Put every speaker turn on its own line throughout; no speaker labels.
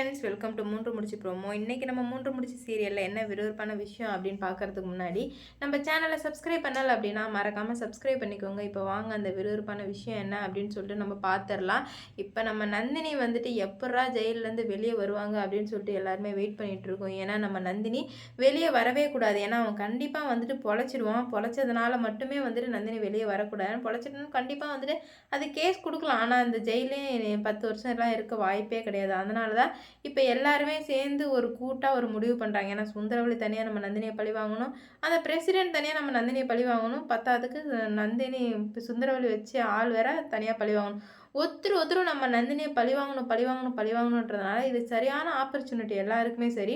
Friends, welcome to மூன்று முடிச்சு promo. இன்றைக்கி நம்ம மூன்று முடிச்சு சீரியலில் என்ன விறுவிறுப்பான விஷயம் அப்படின்னு பார்க்கறதுக்கு முன்னாடி நம்ம சேனலை சப்ஸ்கிரைப் பண்ணல அப்படின்னா மறக்காமல் சப்ஸ்கிரைப் பண்ணிக்கோங்க. இப்போ வாங்க அந்த விறுவிறுப்பான விஷயம் என்ன அப்படின்னு சொல்லிட்டு நம்ம பார்த்துடலாம். இப்போ நம்ம நந்தினி வந்துட்டு எப்படா ஜெயிலேருந்து வெளியே வருவாங்க அப்படின்னு சொல்லிட்டு எல்லாருமே வெயிட் பண்ணிகிட்டு இருக்கோம். ஏன்னா நம்ம நந்தினி வெளியே வரவே கூடாது. ஏன்னா அவன் கண்டிப்பாக வந்துட்டு பொழைச்சிடுவான். பொழைச்சதுனால மட்டுமே வந்துட்டு நந்தினி வெளியே வரக்கூடாது. பொழைச்சிட்டுன்னு கண்டிப்பாக வந்துட்டு அது கேஸ் கொடுக்கலாம். ஆனால் அந்த ஜெயிலே 10 வருஷம் எல்லாம் இருக்க வாய்ப்பே கிடையாது. அதனால தான் இப்போ எல்லாருமே சேர்ந்து ஒரு கூட்டாக ஒரு முடிவு பண்ணுறாங்க. ஏன்னா சுந்தரவழி தனியாக நம்ம நந்தினியை பழி வாங்கணும், அந்த பிரசிடென்ட் தனியாக நம்ம நந்தினியை பழி வாங்கணும், பத்தாவதுக்கு நந்தினி இப்போ சுந்தரவழி வச்சு ஆள் வேற தனியாக பழி வாங்கணும். ஒருத்தரும் நம்ம நந்தினியை பழி வாங்கணும் பழி வாங்கணும் பழி வாங்கணுன்றதுனால இது சரியான ஆப்பர்ச்சுனிட்டி எல்லாருக்குமே சரி.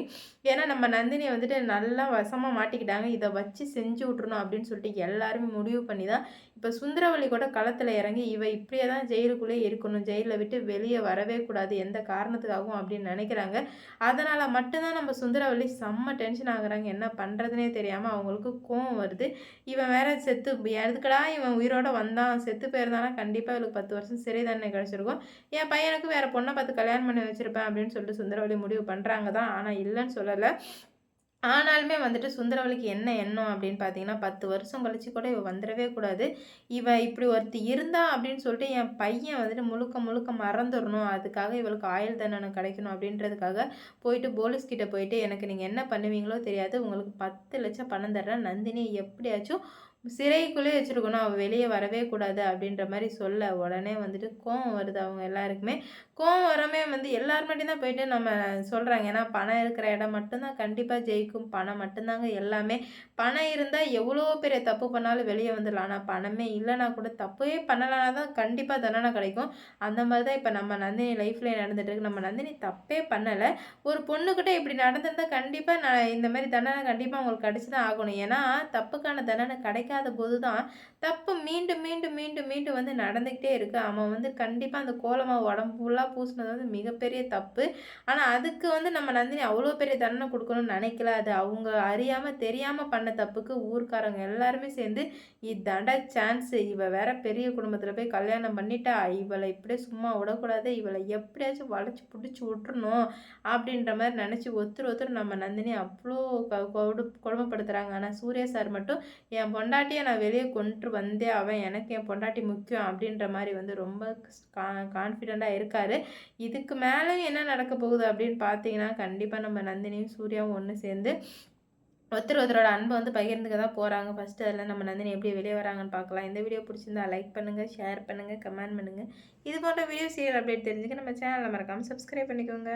ஏன்னா நம்ம நந்தினியை வந்துட்டு நல்லா வசமாக மாட்டிக்கிட்டாங்க. இதை வச்சு செஞ்சு விட்றணும் அப்படின்னு சொல்லிட்டு எல்லாருமே முடிவு பண்ணி தான் இப்போ சுந்தரவழி கூட களத்தில் இறங்கி இப்படியே தான் ஜெயிலுக்குள்ளே இருக்கணும், ஜெயிலை விட்டு வெளியே வரவே கூடாது எந்த காரணத்துக்காகவும் அப்படின்னு நினைக்கிறாங்க. அதனால் மட்டும்தான் நம்ம சுந்தரவழி செம்ம டென்ஷன் ஆகுறாங்க. என்ன பண்ணுறதுனே தெரியாமல் அவங்களுக்கு கோவம் வருது. இவன் வேற செத்து எதுக்கடா இவன் உயிரோட வந்தான், செத்து போயிருந்தானா கண்டிப்பாக இவளுக்கு 10 வருஷம் சிறை தண்டனை கிடச்சிருக்கும், என் பையனுக்கு வேற பொண்ணை பார்த்து கல்யாணம் பண்ணி வச்சிருப்பேன் அப்படின்னு சொல்லிட்டு சுந்தரவழி முடிவு பண்ணுறாங்க தான். ஆனால் இல்லைன்னு சொல்லலை. ஆனாலுமே வந்துட்டு சுந்தரவழிக்கு என்ன எண்ணம் அப்படின்னு பார்த்தீங்கன்னா 10 வருஷம் கழிச்சு கூட இவ வந்துடவே கூடாது, இவ இப்படி ஒருத்தி இருந்தா அப்படின்னு சொல்லிட்டு என் பையன் வந்துட்டு முழுக்க முழுக்க மறந்துடணும், அதுக்காக இவளுக்கு ஆயுள் தண்டனை கிடைக்கணும் அப்படின்றதுக்காக போயிட்டு போலீஸ்கிட்ட போயிட்டு எனக்கு நீங்கள் என்ன பண்ணுவீங்களோ தெரியாது, உங்களுக்கு 10 லட்சம் பணம் தர்றேன், நந்தினி எப்படியாச்சும் சிறைக்குள்ளே வச்சுருக்கணும், அவள் வெளியே வரவே கூடாது அப்படின்ற மாதிரி சொல்ல உடனே வந்துட்டு கோவம் வருது அவங்க எல்லாருக்குமே. கோவம் வரமே வந்து எல்லார் மட்டும் தான் போயிட்டு நம்ம சொல்கிறாங்க. ஏன்னா பணம் இருக்கிற இடம் மட்டும்தான் கண்டிப்பாக ஜெயிக்கும், பணம் மட்டும்தாங்க எல்லாமே. பணம் இருந்தால் எவ்வளோ பெரிய தப்பு பண்ணாலும் வெளியே வந்துடலாம். ஆனால் பணமே இல்லைனா கூட தப்பே பண்ணலான்னா தான் கண்டிப்பாக தண்டனை கிடைக்கும். அந்த மாதிரி தான் இப்போ நம்ம நந்தினி லைஃப்லேயே நடந்துகிட்ருக்கு. நம்ம நந்தினி தப்பே பண்ணலை, ஒரு பொண்ணுக்கிட்ட இப்படி நடந்திருந்தால் கண்டிப்பாக நான் இந்த மாதிரி தண்டனை கண்டிப்பாக அவங்களுக்கு கிடச்சி தான் ஆகணும். ஏன்னா தப்புக்கான தண்டனை கிடைக்காத போது தான் தப்பு மீண்டும் மீண்டும் மீண்டும் மீண்டும் வந்து நடந்துக்கிட்டே இருக்குது. அவன் வந்து கண்டிப்பாக அந்த கோலமாக உடம்பு ஃபுல்லாக பூசினது வந்து மிகப்பெரிய தப்பு. ஆனால் அதுக்கு வந்து நம்ம நந்தினி அவ்வளோ பெரிய தண்டனை கொடுக்கணும்னு நினைக்கல. அது அவங்க அறியாமல் தெரியாமல் பண்ண தப்புக்கு ஊர்க்காரங்க எல்லாருமே சேர்ந்து இதாண்டா சான்ஸு, இவ வேற பெரிய குடும்பத்தில் போய் கல்யாணம் பண்ணிட்டா, இவளை இப்படியே சும்மா விடக்கூடாது, இவளை எப்படியாச்சும் வளைச்சி பிடிச்சி விட்டுறணும் அப்படின்ற மாதிரி நினச்சி ஒருத்தர் நம்ம நந்தினி அவ்வளோ கொடுமைப்படுத்துகிறாங்க. ஆனால் சூர்யா சார் மட்டும் என் பொண்டாட்டியை நான் வெளியே கொண்டு வந்தே அவன், எனக்கு என் பொண்டாட்டி முக்கியம் அப்படின்ற மாதிரி வந்து ரொம்ப கான்ஃபிடெண்ட்டாக இருக்கார். இதுக்கு மேலே என்ன நடக்க போகுது அப்படின்னு பார்த்தீங்கன்னா கண்டிப்பாக நம்ம நந்தினியும் சூர்யாவும் ஒன்று சேர்ந்து ஒருத்தரோட அன்பை வந்து பகிர்ந்துக்க தான் போகிறாங்க. ஃபஸ்ட்டு அதில் நம்ம நந்தினி எப்படி வெளியே வராங்கன்னு பார்க்கலாம். இந்த வீடியோ பிடிச்சிருந்தா லைக் பண்ணுங்கள், ஷேர் பண்ணுங்கள், கமெண்ட் பண்ணுங்கள். இது போன்ற வீடியோ சீரியல் அப்டேட் தெரிஞ்சுக்க நம்ம சேனலை மறக்காமல் சப்ஸ்கிரைப் பண்ணிக்கோங்க.